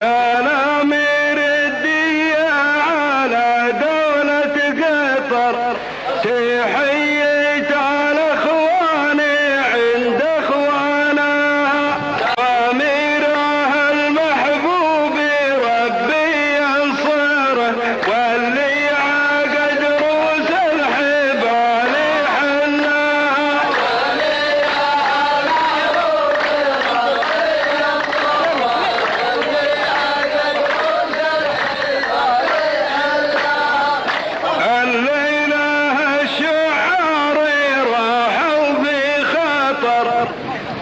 أنا مردي على دولة قطر، تحية على اخواني عند اخوانها، واميرها المحبوب ربي ينصره، واللي عقد روس الحبال حلها.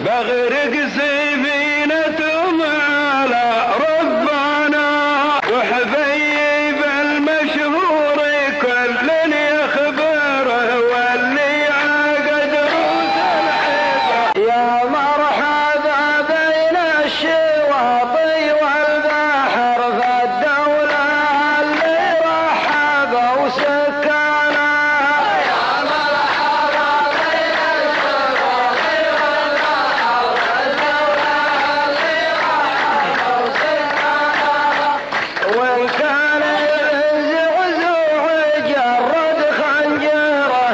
بغرق سفينتهم على ربنا، وحبيب المشهور كل يخبره، واللي عقد روس الحبال. يا مرحبا بين الشواطئ والبحر، فالدولة اللي رحبوا سكانها. وإن كان الزعزوع جرد خنجره،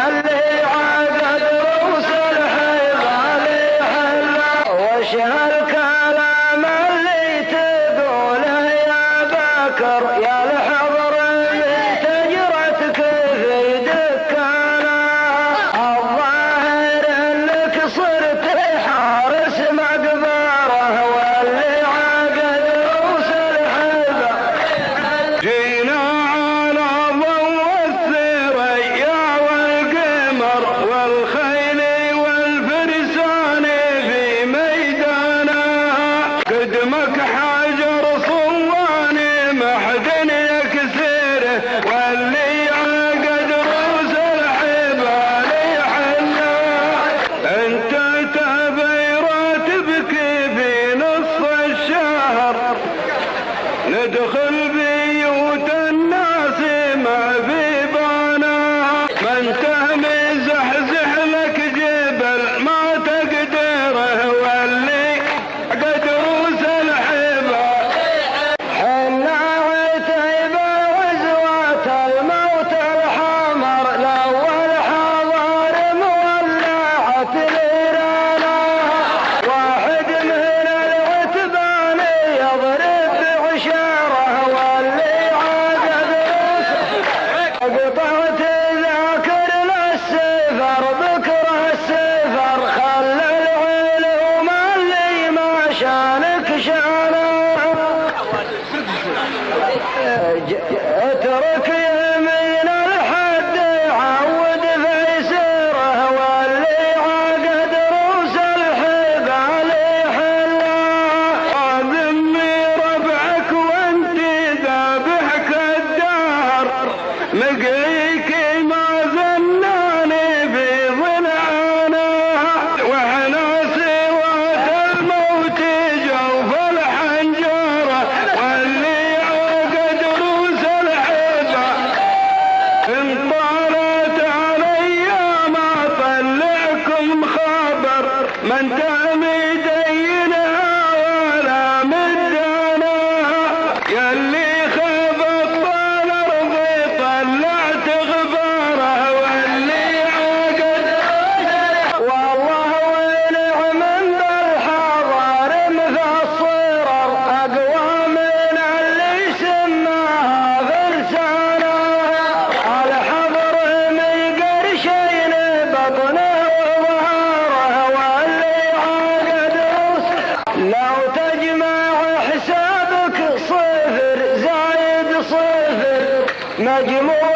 اللي عقد روس الحبال حله. وش هالكلام اللي تقوله يا بكر، يا الحضر من تجرتك في دكانها. الظاهر انك صرت حارس مقبره، واللي عقد روس الحبال. جينا على ضوء الثريا والقمر، والخيل والفرسان في ميدانها، قدمك حجر صواني محد يكسره، واللي عقد روس الحبال حله. انت تبي راتبك في نصف الشهر، ندخل بيوت الناس ما في بانها، ما انت مزحزح لك جبل ما تقدره، واللي عقد روس الحبال. حنا عتيبة وزوات الموت الحمر، الأول حضر مولعت نيرانها. واحد من العتبان يضرب بعشاره، واللي عقد روس. قطعت ذاكر للسفر بكره السفر، خلى العلوم اللي ما شانك شانه. اترك يمين الحد عود فيسره، واللي عقد روس الحبال حله. ذمي ربعك وانت ذابحك الدهر، مقيك ما زناني في ضلعانها، واحنا سوات الموت جوف الحنجره، واللي عقد روس الحبال. ان طالت الايام اطلعكم خبر، ما انت مدينها ولا مدانها، ياللي خبط الارض طلعت غباره، واللي عقد. والله ونعم بالحضار مثل الصرر، أقوى من اللي سماها فرسانها. الحضر من قرشين بطنه وظهره، واللي عقد روس. لو تجمع حسابك صفر زايد صفر، مجموع